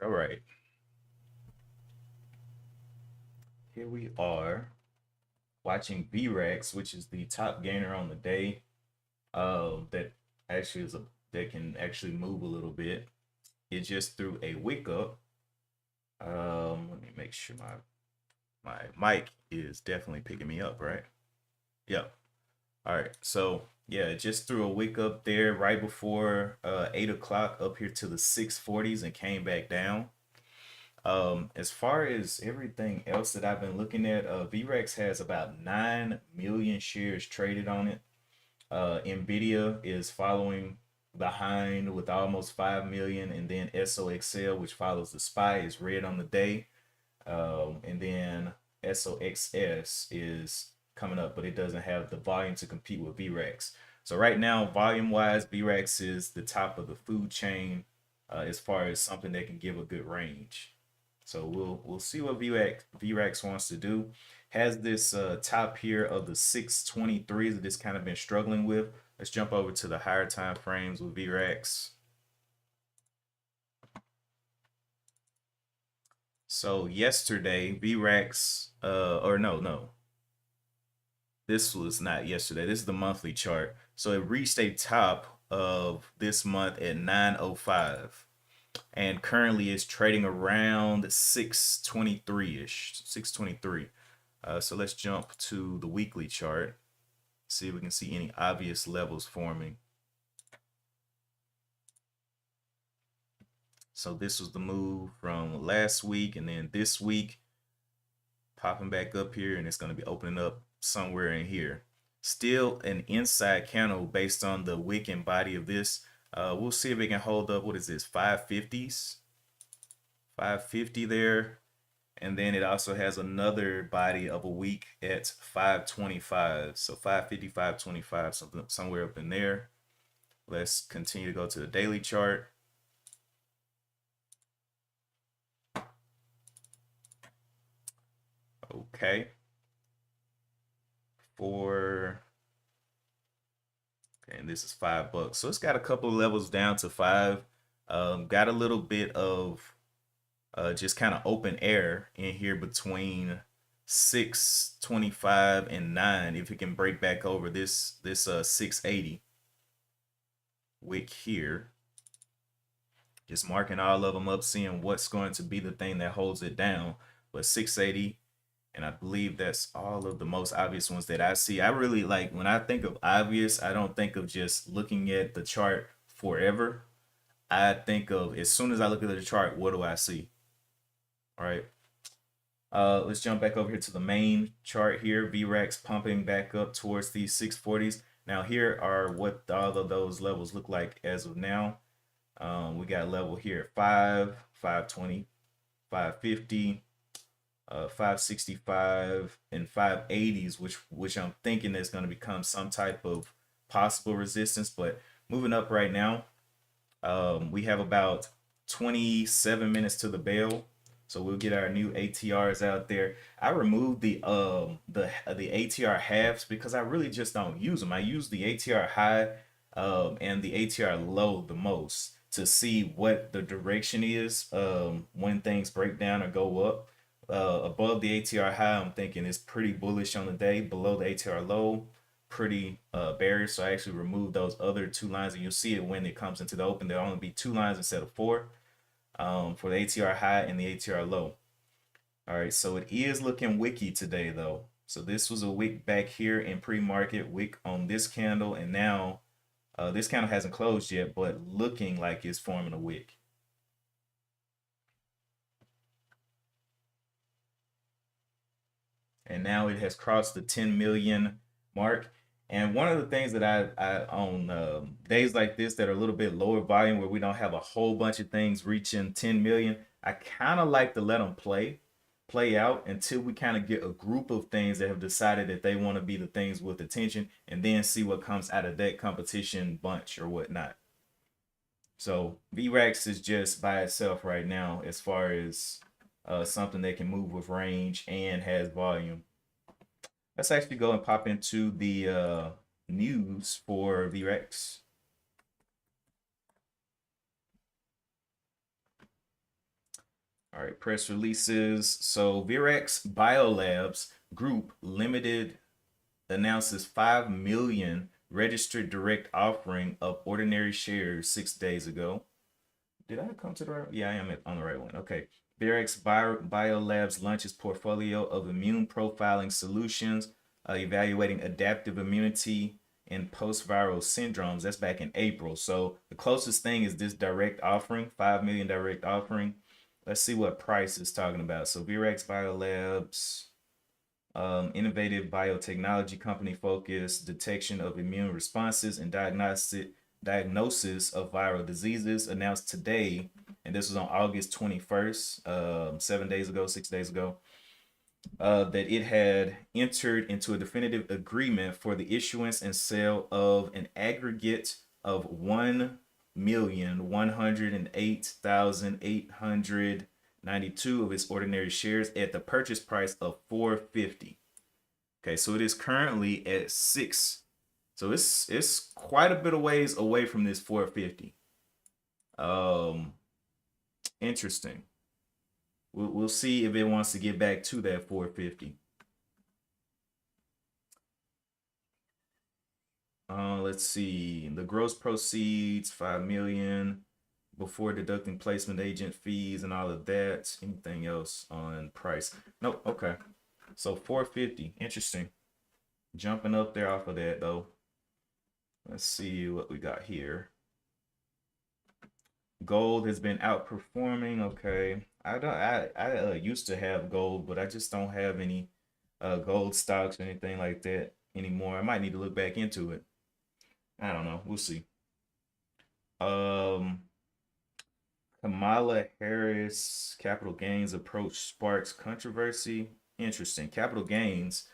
All right, here we are watching VREX, which is the top gainer on the day. That actually is a that can actually move a little bit. It just threw a wick up. Let me make sure my mic is definitely picking me up, right? Yep. All right. So yeah, it just threw a wick up there right before 8 o'clock up here to the 640s and came back down. As far as everything else that I've been looking at, VREX has about 9 million shares traded on it. Nvidia is following behind with almost 5 million, and then SOXL, which follows the SPY, is red on the day. And then SOXS is coming up, but it doesn't have the volume to compete with VREX. So right now, volume wise, VREX is the top of the food chain as far as something that can give a good range. So we'll see what VREX wants to do. Has this top here of the 623s that it's kind of been struggling with. Let's jump over to the higher time frames with VREX. So yesterday, VREX, or no, this was not yesterday. This is the monthly chart. So it reached a top of this month at 905 and currently is trading around 623-ish, 623. So let's jump to the weekly chart, see if we can see any obvious levels forming. So this was the move from last week, and then this week popping back up here, and it's going to be opening up somewhere in here. Still an inside candle based on the wick and body of this. We'll see if it can hold up. What is this? 550s, 550 there. And then it also has another body of a week at 525. So 550, 525, something somewhere up in there. Let's continue to go to the daily chart. Okay. For and this is $5. So it's got a couple of levels down to five. Got a little bit of just kind of open air in here between 625 and 9. If it can break back over this 680 wick here, just marking all of them up, seeing what's going to be the thing that holds it down. But 680, and I believe that's all of the most obvious ones that I see. I really like, when I think of obvious, I don't think of just looking at the chart forever. I think of, as soon as I look at the chart, what do I see? All right. Let's jump back over here to the main chart here. VREX pumping back up towards these 640s. Now here are what all of those levels look like as of now. We got level here at 5, 520, 550, 565, and 580s, which I'm thinking is going to become some type of possible resistance. But moving up right now, we have about 27 minutes to the bell. So we'll get our new ATRs out there. I removed the ATR halves because I really just don't use them. I use the ATR high and the ATR low the most to see what the direction is when things break down or go up. Above the ATR high, I'm thinking it's pretty bullish on the day. Below the ATR low, pretty bearish. So I actually removed those other two lines, and you'll see it when it comes into the open. There'll only be two lines instead of four for the ATR high and the ATR low. All right, so it is looking wicky today though. So this was a wick back here in pre-market, wick on this candle, and now this candle hasn't closed yet, but looking like it's forming a wick. And now it has crossed the 10 million mark. And one of the things that I on days like this that are a little bit lower volume, where we don't have a whole bunch of things reaching 10 million, I kind of like to let them play out until we kind of get a group of things that have decided that they want to be the things with attention, and then see what comes out of that competition bunch or whatnot. So VREX is just by itself right now as far as something that can move with range and has volume. Let's actually go and pop into the news for VREX. All right, press releases. So Virax Biolabs Group Limited announces 5 million registered direct offering of ordinary shares 6 days ago. Did I come to the right? Yeah, I am on the right one. Okay. Virax Biolabs launches portfolio of immune profiling solutions, evaluating adaptive immunity in post-viral syndromes. That's back in April. So the closest thing is this direct offering, 5 million direct offering. Let's see what price is talking about. So Virax Biolabs, innovative biotechnology company focused detection of immune responses and diagnosis of viral diseases, announced today, and this was on August 21st, 7 days ago, 6 days ago, that it had entered into a definitive agreement for the issuance and sale of an aggregate of 1,108,892 of its ordinary shares at the purchase price of $450. Okay, so it is currently at 6. So it's quite a bit of ways away from this 450. Um, Interesting. We'll see if it wants to get back to that 450. Let's see. The gross proceeds 5 million before deducting placement agent fees and all of that. Anything else on price? Nope. Okay. So 450. Interesting. Jumping up there off of that though. Let's see what we got here. Gold has been outperforming. Okay, I used to have gold, but I just don't have any gold stocks or anything like that anymore. I might need to look back into it. I don't know. We'll see. Um, Kamala Harris capital gains approach sparks controversy. Interesting. Capital gains.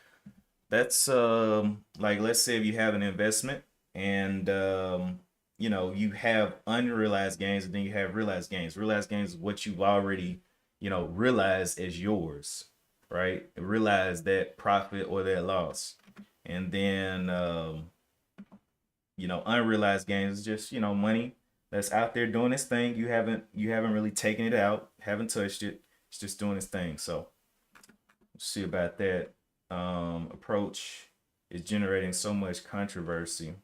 That's like, let's say if you have an investment and you have unrealized gains and then you have realized gains. Realized gains is what you've already realized as yours, right? Realize that profit or that loss. And then unrealized gains is just money that's out there doing its thing. You haven't really taken it out, haven't touched it. It's just doing its thing. So we'll see about that. Approach is generating so much controversy.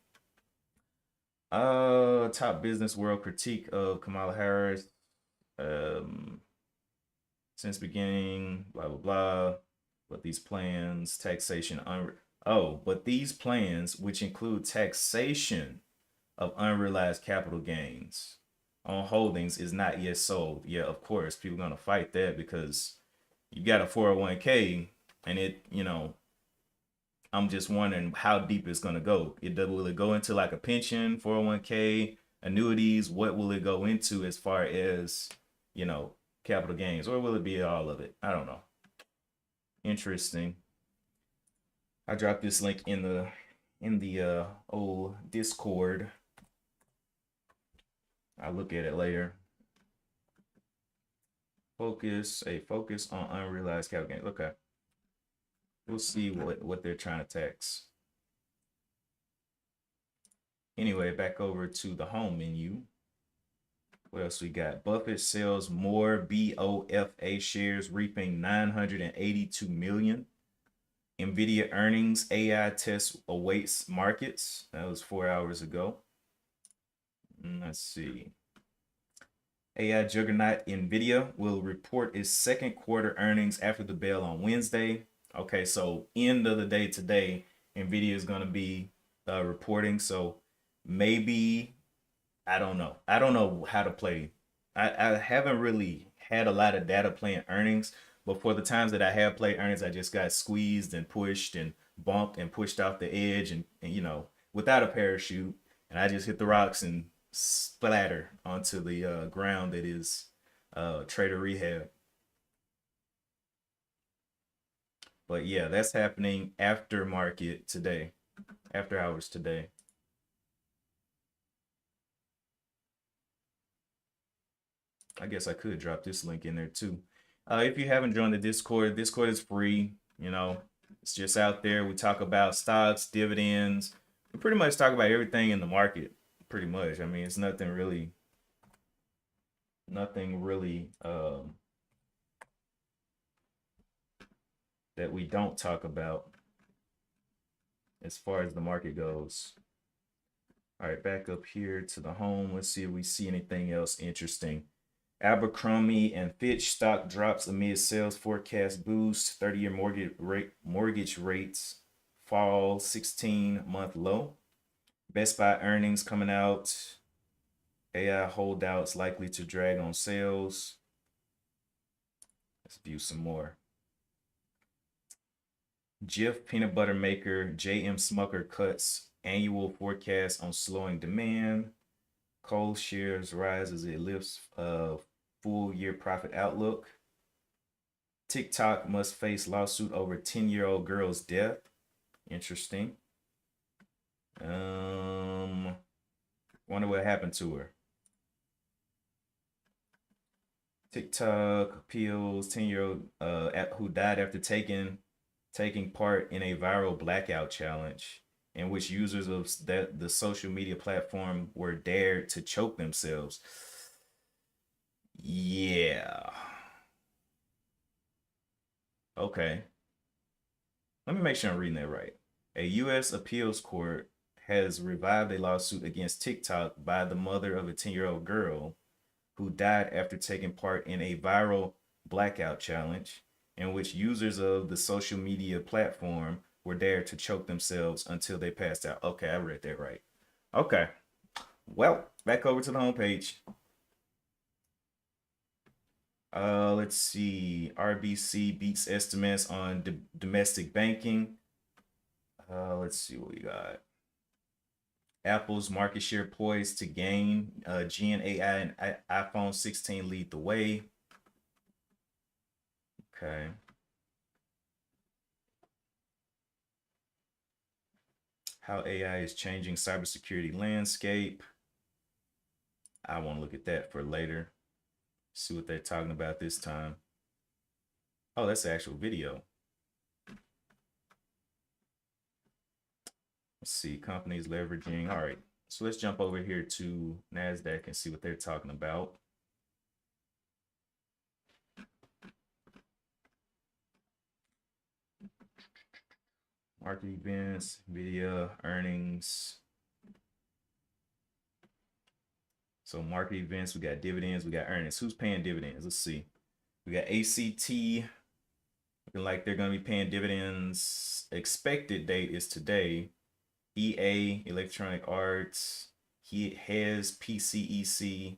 Top business world critique of Kamala Harris. Um, since beginning, blah blah blah. But these plans, but these plans, which include taxation of unrealized capital gains on holdings, is not yet sold. Yeah, of course, people are gonna fight that because you got a 401k and I'm just wondering how deep it's gonna go. Will it go into like a pension, 401k, annuities? What will it go into as far as capital gains, or will it be all of it? I don't know. Interesting. I dropped this link in the old Discord. I'll look at it later. Focus on unrealized capital gains. Okay. We'll see what they're trying to tax. Anyway, back over to the home menu. What else we got? Buffett sells more BOFA shares, reaping 982 million. Nvidia earnings AI test awaits markets. That was 4 hours ago. Let's see. AI juggernaut Nvidia will report its second quarter earnings after the bell on Wednesday. Okay, so end of the day today, Nvidia is going to be reporting. So maybe, I don't know. I don't know how to play. I haven't really had a lot of data playing earnings, but for the times that I have played earnings, I just got squeezed and pushed and bumped and pushed off the edge and without a parachute. And I just hit the rocks and splatter onto the ground that is Trader Rehab. But yeah, that's happening after market today, after hours today. I guess I could drop this link in there too. If you haven't joined the Discord, Discord is free. It's just out there. We talk about stocks, dividends. We pretty much talk about everything in the market. Pretty much. I mean, it's nothing really that we don't talk about as far as the market goes. All right, back up here to the home. Let's see if we see anything else interesting. Abercrombie and Fitch stock drops amid sales forecast boost. 30-year mortgage rates fall 16-month low. Best Buy earnings coming out. AI holdouts likely to drag on sales. Let's view some more. Jif peanut butter maker J.M. Smucker cuts annual forecast on slowing demand. Kohl's shares rise as it lifts full year profit outlook. TikTok must face lawsuit over 10-year-old girl's death. Interesting. Wonder what happened to her. TikTok appeals 10-year-old who died after taking part in a viral blackout challenge in which users of the social media platform were dared to choke themselves. Yeah. Okay. Let me make sure I'm reading that right. A U.S. appeals court has revived a lawsuit against TikTok by the mother of a 10-year-old girl who died after taking part in a viral blackout challenge in which users of the social media platform were dared to choke themselves until they passed out. Okay, I read that right. Okay. Well, back over to the homepage. Let's see. RBC beats estimates on domestic banking. Let's see what we got. Apple's market share poised to gain. Gen AI and iPhone 16 lead the way. Okay. How AI is changing cybersecurity landscape. I want to look at that for later. See what they're talking about this time. Oh, that's the actual video. Let's see, companies leveraging. All right, so let's jump over here to NASDAQ and see what they're talking about. Market events, video, earnings. So market events, we got dividends, we got earnings. Who's paying dividends? Let's see. We got ACT, looking like they're going to be paying dividends. Expected date is today. EA, Electronic Arts, he has PCEC,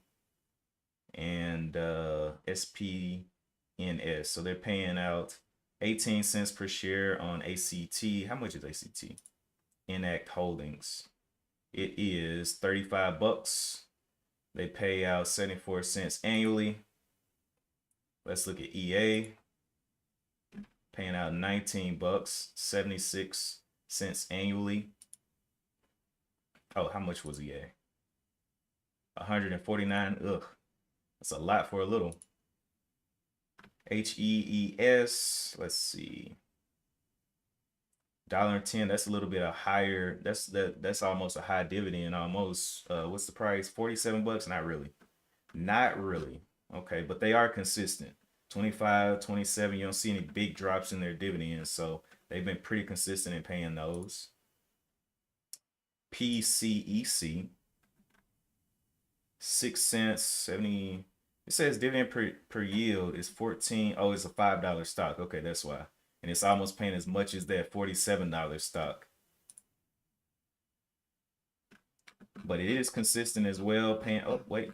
and SPNS. So they're paying out 18 cents per share on ACT. How much is ACT? Enact Holdings. It is 35 bucks. They pay out 74 cents annually. Let's look at EA. Paying out 19 bucks, 76 cents annually. Oh, how much was EA? 149. Ugh, that's a lot for a little. HEES, let's see. $1.10. That's a little bit of higher. That's almost a high dividend. Almost. What's the price? 47 bucks. Not really. Not really. Okay, but they are consistent. 25, 27. You don't see any big drops in their dividends, so they've been pretty consistent in paying those. PCEC, 6 cents, 70. It says dividend per yield is 14. Oh, it's a $5 stock. Okay, that's why. And it's almost paying as much as that $47 stock. But it is consistent as well, paying. Oh, wait.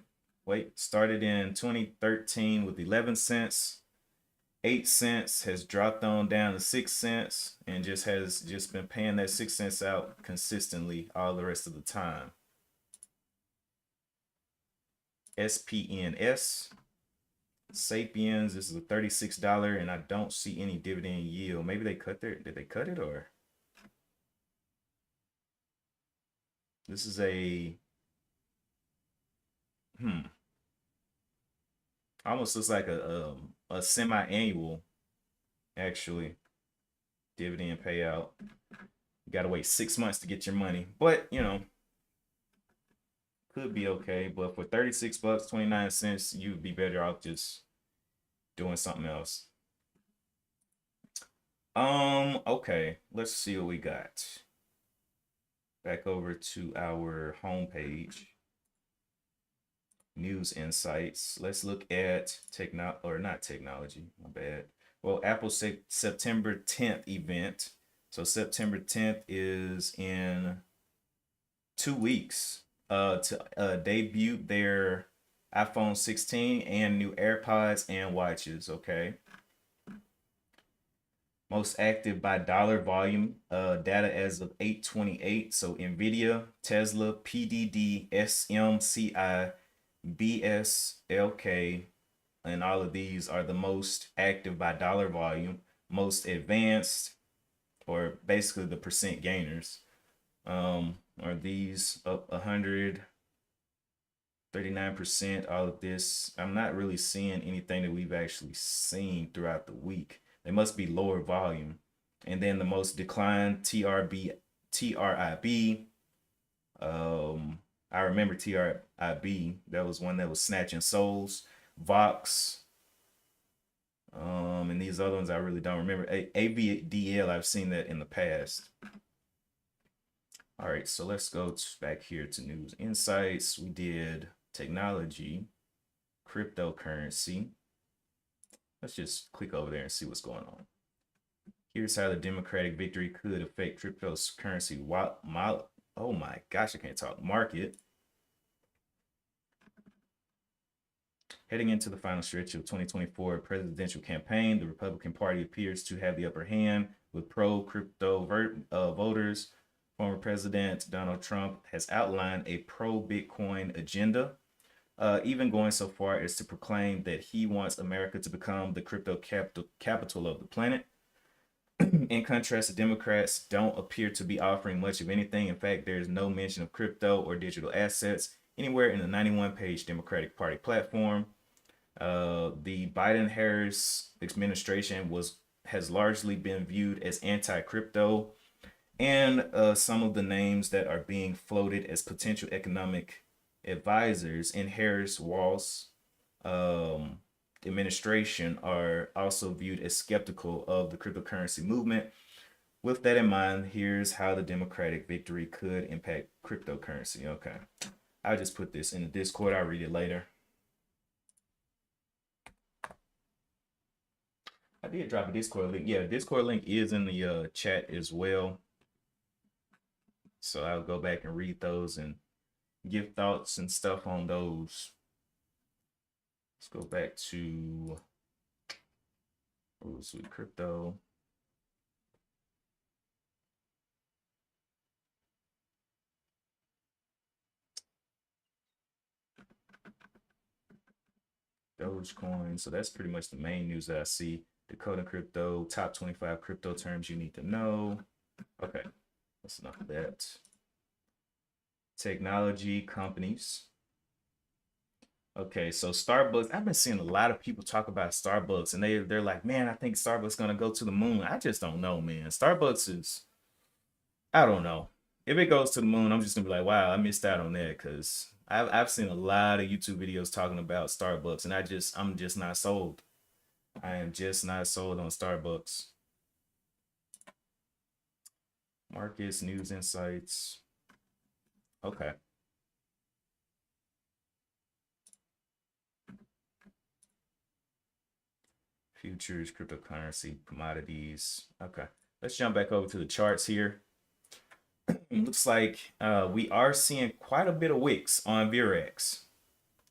Started in 2013 with 11 cents. 8 cents, has dropped on down to 6 cents, and has been paying that 6 cents out consistently all the rest of the time. SPNS, Sapiens, this is a $36, and I don't see any dividend yield. Maybe they did they cut it, or? This is almost looks like a semi-annual, actually, dividend payout. You gotta wait 6 months to get your money, but could be okay. But for 36 bucks, 29 cents, you'd be better off just doing something else. Okay, let's see what we got. Back over to our homepage, news insights. Let's look at not technology, my bad. Well, Apple's September 10th event. So September 10th is in 2 weeks. To debut their iPhone 16 and new AirPods and watches. Okay. Most active by dollar volume data as of 8/28. So Nvidia, Tesla, PDD, SMCI, BSLK, and all of these are the most active by dollar volume. Most advanced, or basically the percent gainers, are these up 139%. All of this, I'm not really seeing anything that we've actually seen throughout the week. They must be lower volume. And then the most declined TRIB. I remember TRIB. That was one that was snatching souls. Vox. And these other ones I really don't remember. AVDL, I've seen that in the past. All right, so let's go back here to news insights. We did technology, cryptocurrency. Let's just click over there and see what's going on. Here's how the Democratic victory could affect cryptocurrency. Oh my gosh, I can't talk. Market. Heading into the final stretch of 2024 presidential campaign, the Republican Party appears to have the upper hand with pro-crypto voters. Former President Donald Trump has outlined a pro-Bitcoin agenda, even going so far as to proclaim that he wants America to become the crypto capital of the planet. In contrast, the Democrats don't appear to be offering much of anything. In fact, there is no mention of crypto or digital assets anywhere in the 91-page Democratic Party platform. The Biden-Harris administration has largely been viewed as anti-crypto, and some of the names that are being floated as potential economic advisors in Harris-Walz administration are also viewed as skeptical of the cryptocurrency movement. With that in mind, here's how the Democratic victory could impact cryptocurrency. Okay, I'll just put this in the Discord. I'll read it later. I did drop a Discord link. Yeah, Discord link is in the chat as well. So I'll go back and read those and give thoughts and stuff on those. Let's go back to sweet crypto. Dogecoin. So that's pretty much the main news that I see. Dakota crypto, top 25 crypto terms you need to know. Okay, that's enough of that. Technology companies. Okay, so Starbucks, I've been seeing a lot of people talk about Starbucks, and they're like, man, I think Starbucks gonna go to the moon. I just don't know, man. Starbucks is, I don't know. If it goes to the moon, I'm just gonna be like, wow, I missed out on that, because I've seen a lot of YouTube videos talking about Starbucks, and I'm just not sold. I am just not sold on Starbucks. Markets, news insights. Okay. Futures, cryptocurrency, commodities. Okay. Let's jump back over to the charts here. Looks like we are seeing quite a bit of wicks on VRX.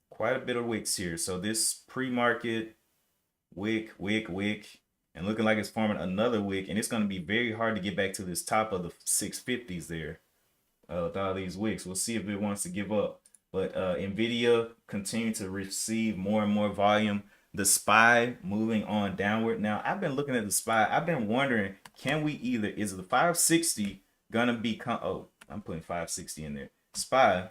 Quite a bit of wicks here. So this pre-market wick, and looking like it's forming another wick, and it's going to be very hard to get back to this top of the 650s there with all these wicks. We'll see if it wants to give up. But Nvidia continuing to receive more and more volume. The SPY moving on downward. Now, I've been looking at the SPY. I've been wondering, is the 560 gonna become, oh, I'm putting 560 in there. SPY,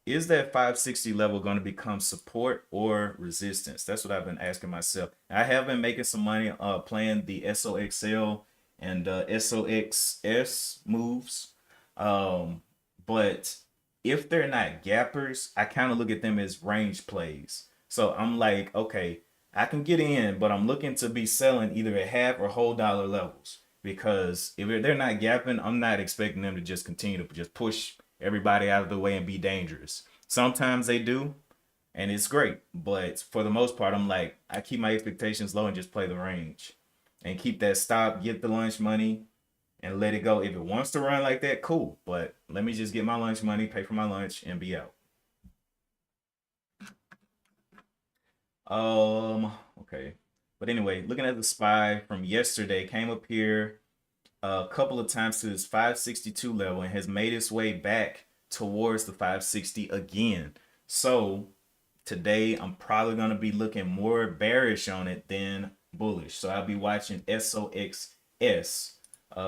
is that 560 level going to become support or resistance? That's what I've been asking myself. I have been making some money playing the SOXL and SOXS moves. But if they're not gappers, I kind of look at them as range plays. So I'm like, okay, I can get in, but I'm looking to be selling either at half or whole dollar levels. because if they're not gapping, I'm not expecting them to just continue to just push everybody out of the way and be dangerous. Sometimes they do, and it's great, but for the most part, I'm like, I keep my expectations low and just play the range and keep that stop, get the lunch money, and let it go. If it wants to run like that, cool. But let me just get my lunch money, pay for my lunch, and be out. Okay. But anyway, looking at the spy from yesterday, came up here a couple of times to this 562 level and has made its way back towards the 560 again. So today I'm probably going to be looking more bearish on it than bullish. So I'll be watching SOXS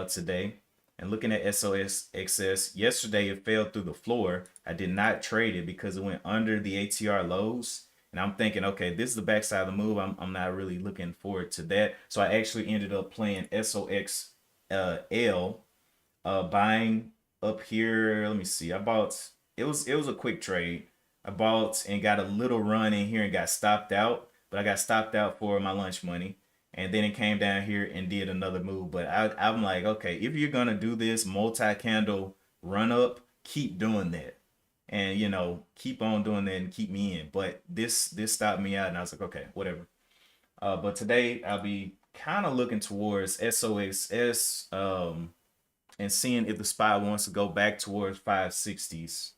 today and looking at SOXS. Yesterday it fell through the floor. I did not trade it because it went under the ATR lows. And I'm thinking, okay, this is the backside of the move. I'm not really looking forward to that. So I actually ended up playing SOXL, buying up here. Let me see. I bought, it was a quick trade. I bought and got a little run in here and got stopped out, but I got stopped out for my lunch money. And then it came down here and did another move. But I'm like, okay, if you're gonna do this multi-candle run up, keep doing that. And keep on doing that and keep me in. But this stopped me out, and I was like, okay, whatever. But today I'll be kind of looking towards SOXS, and seeing if the spy wants to go back towards 560s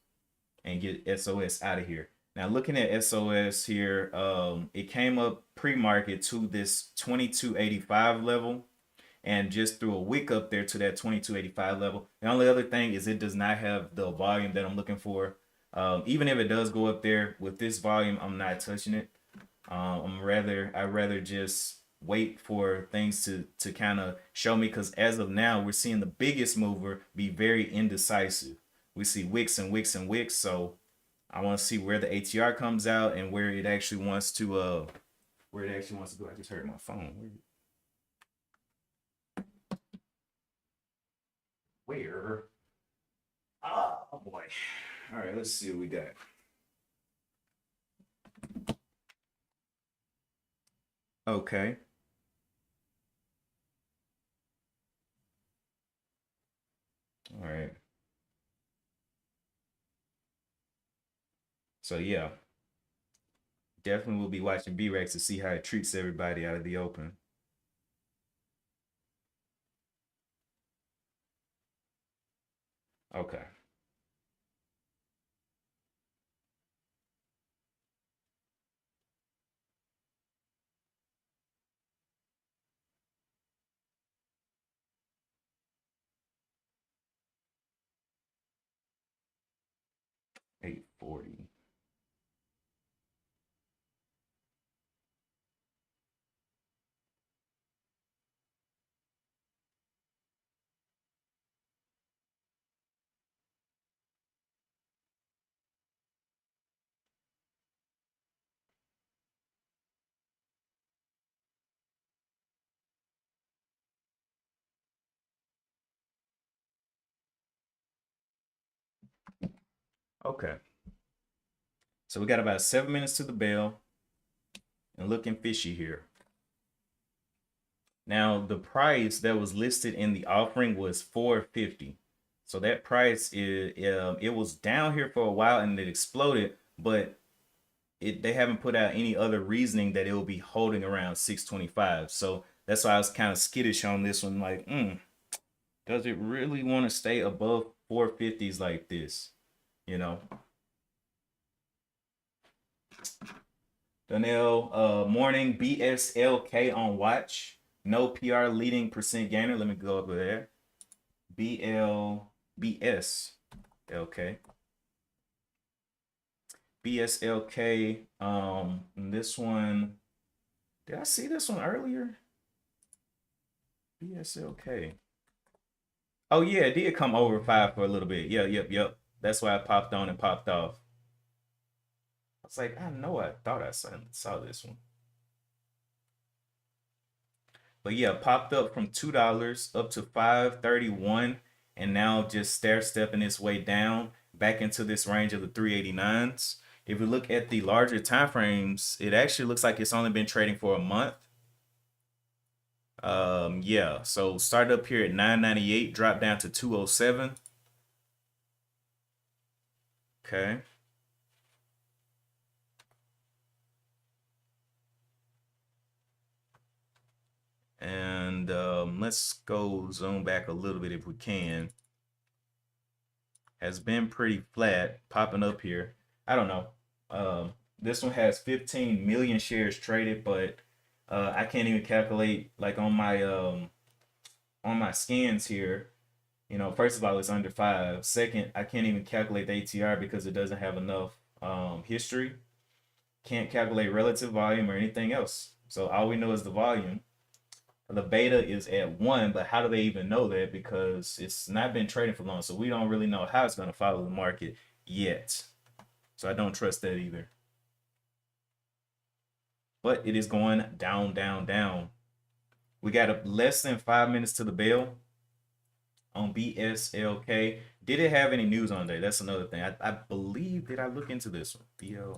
and get SOS out of here. Now looking at SOS here, it came up pre-market to this 2285 level and just threw a wick up there to that 2285 level. The only other thing is it does not have the volume that I'm looking for. Even if it does go up there with this volume, I'm not touching it. I'd rather just wait for things to kind of show me, because as of now we're seeing the biggest mover be very indecisive. We see wicks and wicks and wicks, so I want to see where the ATR comes out and where it actually wants to go. I just heard my phone. Where? Oh boy. All right, let's see what we got. Okay. All right. So yeah, definitely will be watching B-Rex to see how it treats everybody out of the open. Okay. $8.40. Okay. So we got about 7 minutes to the bell and looking fishy here. Now the price that was listed in the offering was 450. So that price it was down here for a while and it exploded, but they haven't put out any other reasoning that it will be holding around 625. So that's why I was kind of skittish on this one. Like, does it really want to stay above 450s like this? You know. Donnell, morning BSLK on watch. No PR leading percent gainer. Let me go over there. BSLK. BSLK. This one. Did I see this one earlier? BSLK. Oh yeah, it did come over 5 for a little bit. Yeah, yep. That's why I popped on and popped off. I was like, I know I thought I saw this one. But yeah, popped up from $2 up to 531, and now just stair stepping its way down back into this range of the 389s. If we look at the larger time frames, it actually looks like it's only been trading for a month. Yeah, so start up here at 998, drop down to 207. Okay. And let's go zoom back a little bit if we can. Has been pretty flat, popping up here. I don't know. This one has 15 million shares traded, but I can't even calculate like on my scans here. You know, first of all, it's under 5. Second, I can't even calculate the ATR because it doesn't have enough history. Can't calculate relative volume or anything else. So all we know is the volume. The beta is at 1, but how do they even know that? Because it's not been trading for long, so we don't really know how it's going to follow the market yet. So I don't trust that either. But it is going down, down, down. We got less than 5 minutes to the bell on BSLK. Did it have any news on there? That's another thing. I believe, did I look into this one? BL.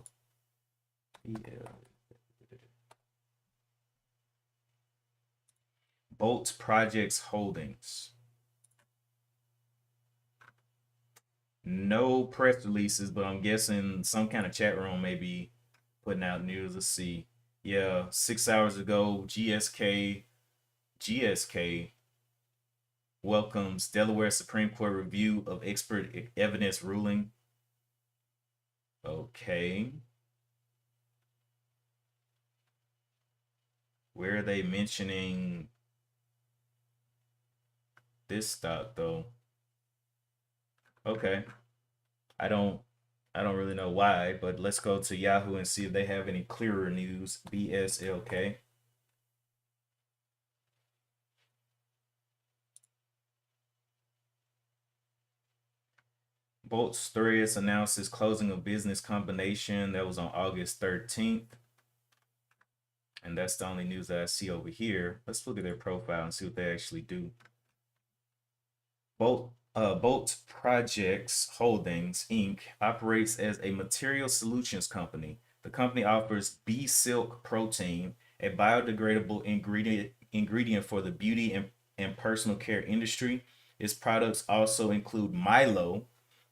Bolt Projects Holdings. No press releases, but I'm guessing some kind of chat room maybe putting out news. Let's see. Yeah, 6 hours ago, GSK welcomes Delaware Supreme Court review of expert evidence ruling. Okay. Where are they mentioning this stock though? Okay. I don't I don't really know why, but let's go to Yahoo and see if they have any clearer news. BSLK. Bolt Stereus announces closing a business combination. That was on August 13th. And that's the only news that I see over here. Let's look at their profile and see what they actually do. Bolt Projects Holdings Inc. operates as a material solutions company. The company offers bee silk protein, a biodegradable ingredient for the beauty and personal care industry. Its products also include Milo,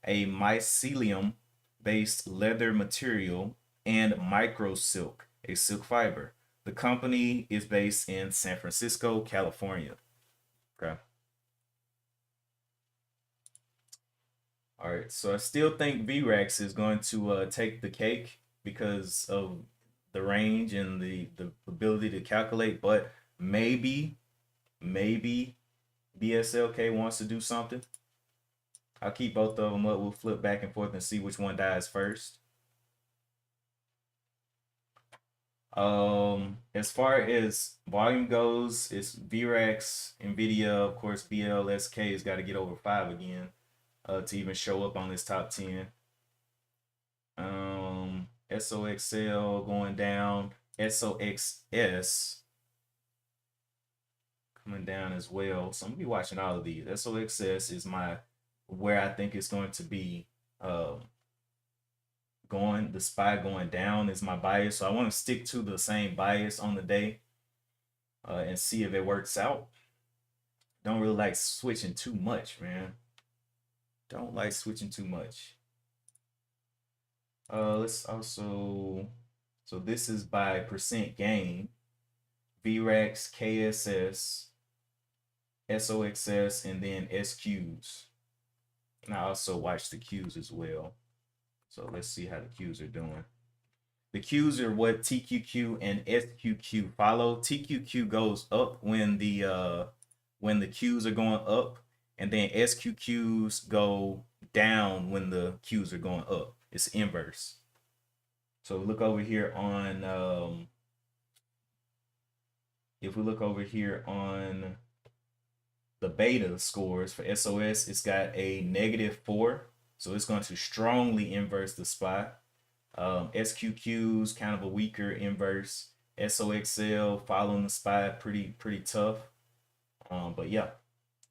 a mycelium based leather material, and micro silk, a silk fiber. The company is based in San Francisco, California. Okay. All right, so I still think VRAX is going to take the cake because of the range and the ability to calculate, but maybe BSLK wants to do something. I'll keep both of them up. We'll flip back and forth and see which one dies first. As far as volume goes, it's VRAX, Nvidia, of course, BLSK has got to get over 5 again to even show up on this top 10. SOXL going down, SOXS coming down as well. So I'm gonna be watching all of these. SOXS is my where I think it's going to be going. The SPY going down is my bias, so I want to stick to the same bias on the day and see if it works out. Don't really like switching too much, man. Don't like switching too much. Let's also, so this is by percent gain. VRAX, KSS, SOXS, and then SQs. And I also watch the Qs as well. So let's see how the Qs are doing. The Qs are what TQQ and SQQ follow. TQQ goes up when the Qs are going up, and then SQQs go down when the Qs are going up. It's inverse. So look over here on if we look over here on the beta scores for SOS, it's got a -4, so it's going to strongly inverse the SPY. SQQ's kind of a weaker inverse. SOXL following the SPY pretty tough. But yeah,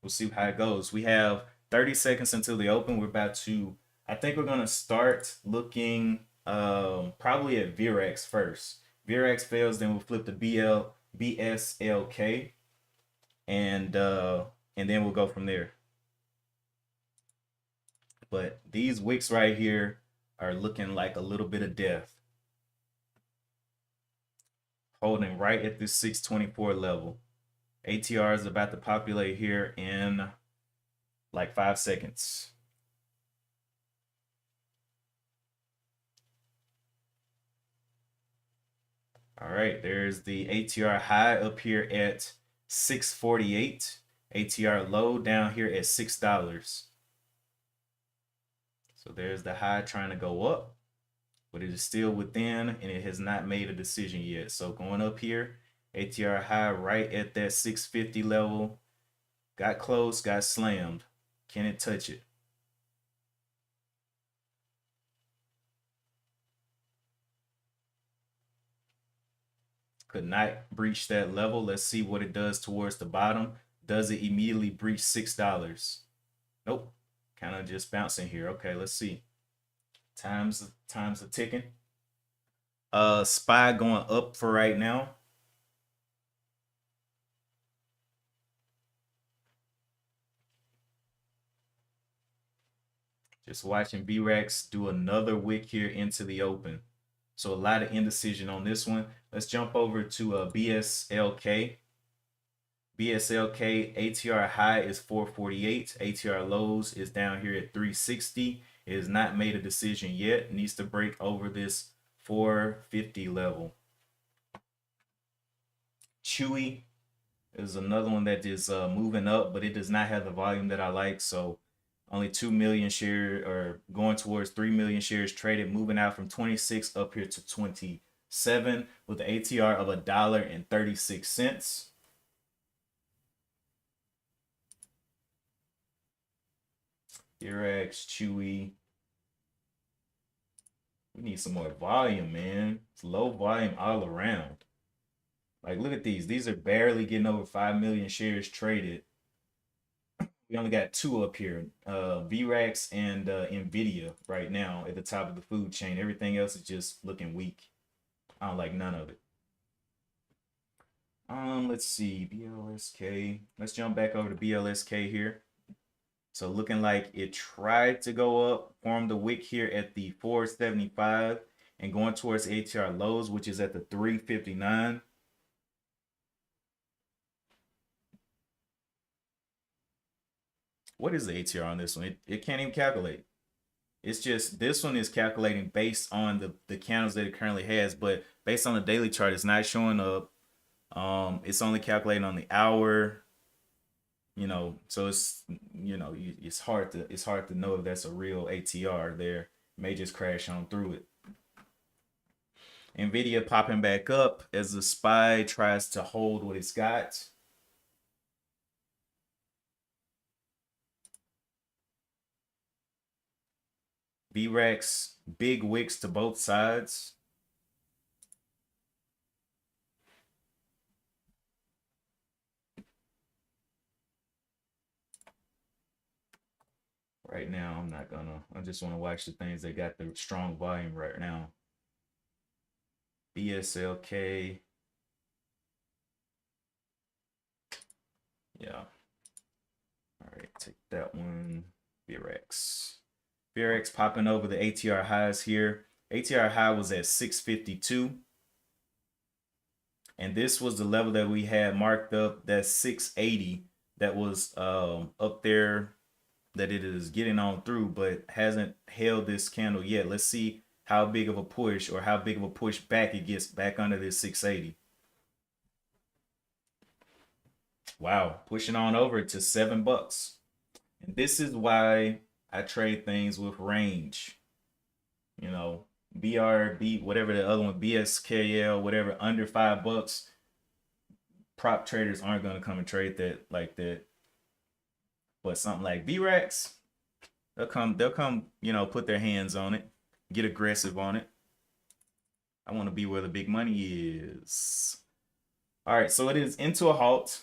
we'll see how it goes. We have 30 seconds until the open. We're about to, I think we're gonna start looking probably at VRAX first. VRAX fails, then we'll flip to BSLK. and then we'll go from there. But these wicks right here are looking like a little bit of death, holding right at this 624 level. ATR is about to populate here in like 5 seconds. All right, there's the ATR high up here at 648. ATR low down here at $6. So there's the high trying to go up, but it is still within and it has not made a decision yet. So going up here, ATR high right at that 650 level. Got close, got slammed. Can it touch it? Could not breach that level. Let's see what it does towards the bottom. Does it immediately breach $6? Nope. Kind of just bouncing here. Okay, let's see. Time's are ticking. SPY going up for right now. Just watching VRAX do another wick here into the open. So a lot of indecision on this one. Let's jump over to BSLK. BSLK ATR high is 448. ATR lows is down here at 360. It has not made a decision yet. It needs to break over this 450 level. Chewy is another one that is moving up, but it does not have the volume that I like. So only 2 million shares, or going towards 3 million shares traded, moving out from 26 up here to 27 with the ATR of $1.36. Irax, Chewy. We need some more volume, man. It's low volume all around. Like, look at these. These are barely getting over 5 million shares traded. We only got two up here, VRAX and NVIDIA right now at the top of the food chain. Everything else is just looking weak. I don't like none of it. Let's see, BLSK. Let's jump back over to BLSK here. So looking like it tried to go up, formed a wick here at the 475 and going towards ATR lows, which is at the 359. What is the ATR on this one? It can't even calculate. It's just this one is calculating based on the candles that it currently has, but based on the daily chart, it's not showing up. It's only calculating on the hour. So it's it's hard to know if that's a real ATR there. It may just crash on through it. NVIDIA popping back up as the SPY tries to hold what it's got. VRAX, big wicks to both sides. Right now, I just want to watch the things that got the strong volume right now. BSLK. Yeah. All right, take that one. VRAX. VRAX popping over the ATR highs here. ATR high was at 652. And this was the level that we had marked up. That's 680. That was up there, that it is getting on through, but hasn't held this candle yet. Let's see how big of a push, or how big of a push back it gets back under this 680. Wow, pushing on over to $7. And this is why I trade things with range. BRB, whatever the other one, BSKL, whatever, under $5. Prop traders aren't going to come and trade that like that. But something like VRAX, they'll come, put their hands on it, get aggressive on it. I want to be where the big money is. All right, so it is into a halt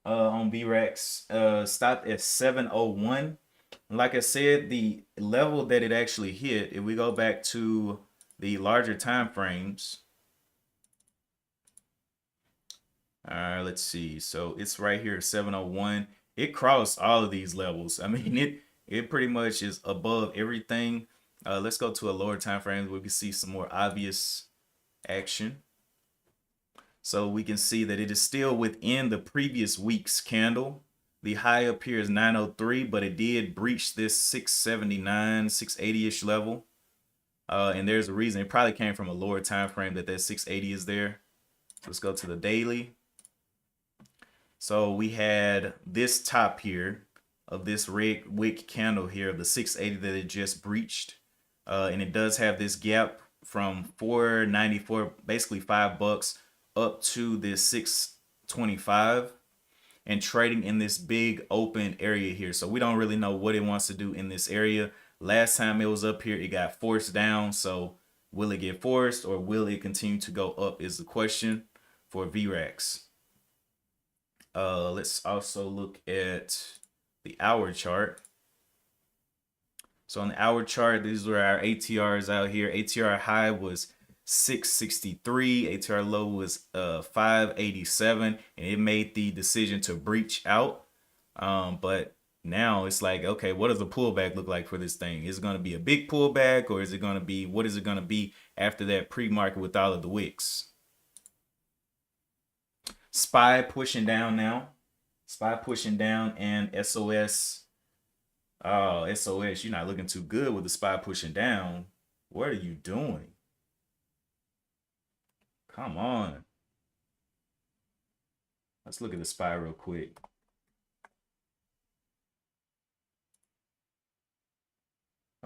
on VRAX. Stopped at 701. Like I said, the level that it actually hit, if we go back to the larger time frames, all right, let's see. So it's right here, 701. It crossed all of these levels. I mean, it pretty much is above everything. Let's go to a lower time frame where we can see some more obvious action. So we can see that it is still within the previous week's candle. The high up here is 903, but it did breach this 679, 680-ish level. And there's a reason. It probably came from a lower time frame that 680 is there. So let's go to the daily. So we had this top here of this red wick candle here of the 680 that it just breached. And it does have this gap from 494, basically $5 up to this 625 and trading in this big open area here. So we don't really know what it wants to do in this area. Last time it was up here, it got forced down. So will it get forced or will it continue to go up is the question for VRAX. Let's also look at the hour chart. So on the hour chart, these were our ATRs out here. ATR high was 663. ATR low was 587, and it made the decision to breach out. But now it's like, okay, what does the pullback look like for this thing? Is it going to be a big pullback, or is it going to be, what is it going to be after that pre-market with all of the wicks? SPY pushing down now. SPY pushing down, and SOS. Oh, SOS, you're not looking too good with the SPY pushing down. What are you doing? Come on. Let's look at the SPY real quick.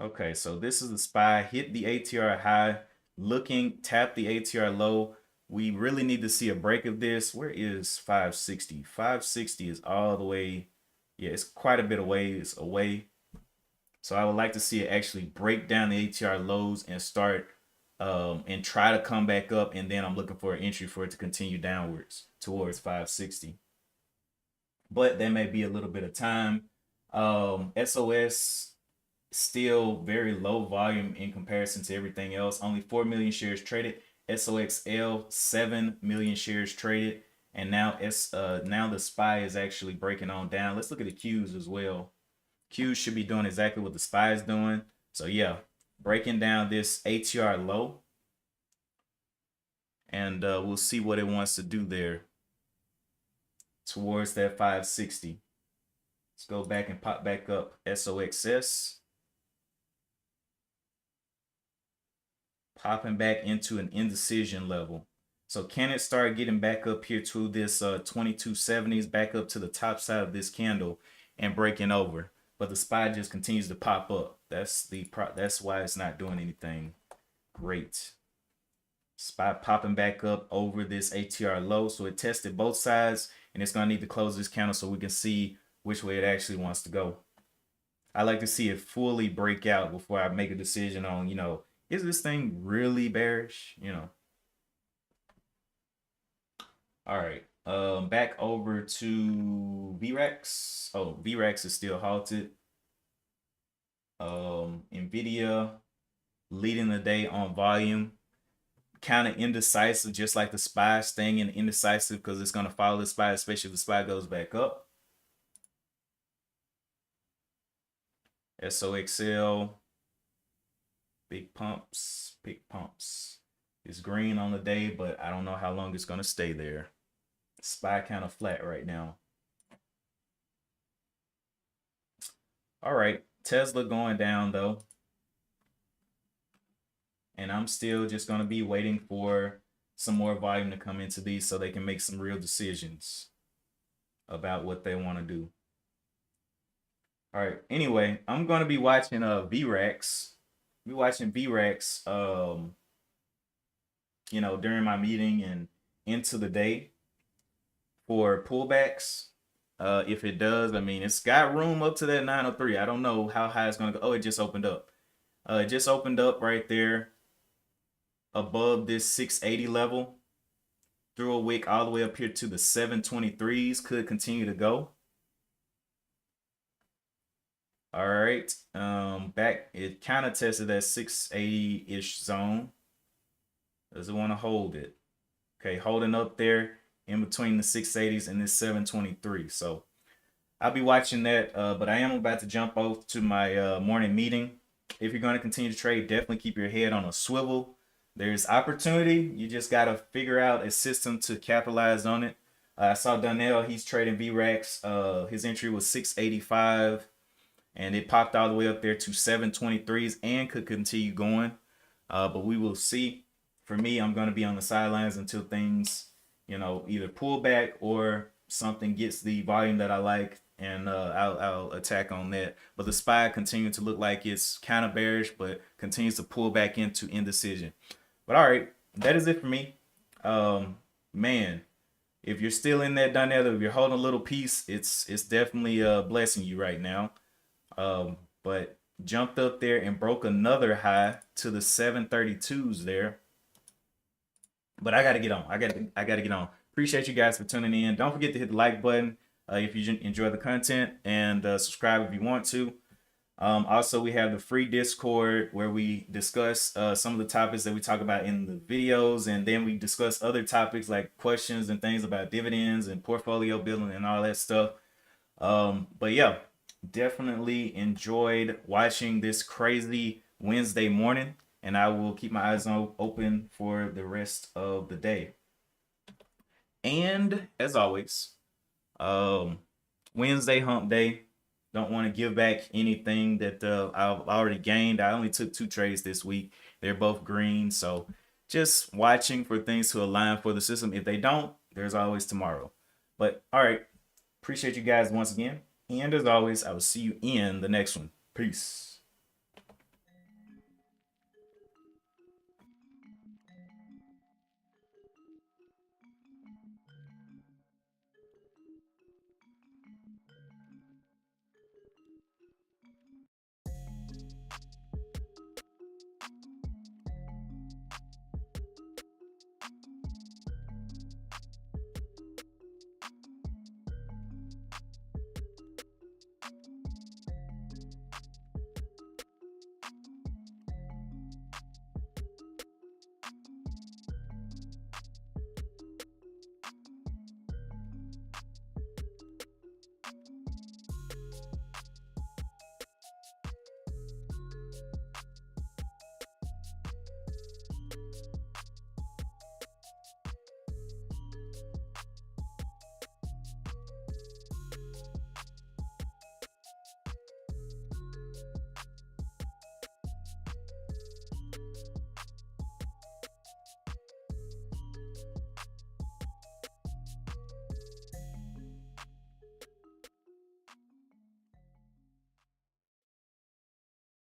Okay, so this is the SPY. Hit the ATR high. Looking, tap the ATR low. We really need to see a break of this. Where is 560? 560 is all the way. Yeah, it's quite a bit away. It's away. So I would like to see it actually break down the ATR lows and start and try to come back up. And then I'm looking for an entry for it to continue downwards towards 560. But there may be a little bit of time. SOS still very low volume in comparison to everything else. Only 4 million shares traded. SOXL 7 million shares traded, and now now the SPY is actually breaking on down. Let's look at the Qs as well. Qs should be doing exactly what the SPY is doing. So yeah, breaking down this ATR low, and we'll see what it wants to do there towards that 560. Let's go back and pop back up SOXS. Popping back into an indecision level. So can it start getting back up here to this 2270s, back up to the top side of this candle and breaking over? But the SPY just continues to pop up. That's why it's not doing anything great. SPY popping back up over this ATR low. So it tested both sides, and it's going to need to close this candle so we can see which way it actually wants to go. I like to see it fully break out before I make a decision on, is this thing really bearish? All right. Back over to VRAX. Oh, VRAX is still halted. Nvidia leading the day on volume. Kind of indecisive, just like the SPY, staying in indecisive because it's going to follow the SPY, especially if the SPY goes back up. SOXL. Big pumps, big pumps. It's green on the day, but I don't know how long it's going to stay there. SPY kind of flat right now. All right, Tesla going down though. And I'm still just going to be waiting for some more volume to come into these so they can make some real decisions about what they want to do. All right, anyway, I'm going to be watching VRAX. Be watching VRAX, during my meeting and into the day for pullbacks. If it does, I mean, it's got room up to that 903. I don't know how high it's going to go. Oh, it just opened up. It just opened up right there above this 680 level. Through a wick all the way up here to the 723s. Could continue to go. All right, back, it kind of tested that 680-ish zone. Does it want to hold it? Okay, holding up there. in between the 680s and this 723. So I'll be watching that, but I am about to jump off to my morning meeting. If you're going to continue to trade, definitely keep your head on a swivel. There's opportunity. You just got to figure out a system to capitalize on it. I saw Donnell, he's trading VRAX. His entry was 685, and it popped all the way up there to 723s and could continue going. But we will see. For me, I'm going to be on the sidelines until things, either pull back or something gets the volume that I like, and I'll attack on that. But the SPY continues to look like it's kind of bearish, but continues to pull back into indecision. But all right, that is it for me. Man, if you're still in that dynamic, if you're holding a little piece, it's definitely blessing you right now. But jumped up there and broke another high to the 732s there. But I gotta get on. I gotta get on. Appreciate you guys for tuning in. Don't forget to hit the like button if you enjoy the content, and subscribe if you want to. Also, we have the free Discord where we discuss some of the topics that we talk about in the videos, and then we discuss other topics like questions and things about dividends and portfolio building and all that stuff. But yeah, definitely enjoyed watching this crazy Wednesday morning, and I will keep my eyes open for the rest of the day. And as always, Wednesday hump day. Don't want to give back anything that I've already gained. I only took 2 trades this week. They're both green. So just watching for things to align for the system. If they don't, there's always tomorrow. But all right. Appreciate you guys once again. And as always, I will see you in the next one. Peace.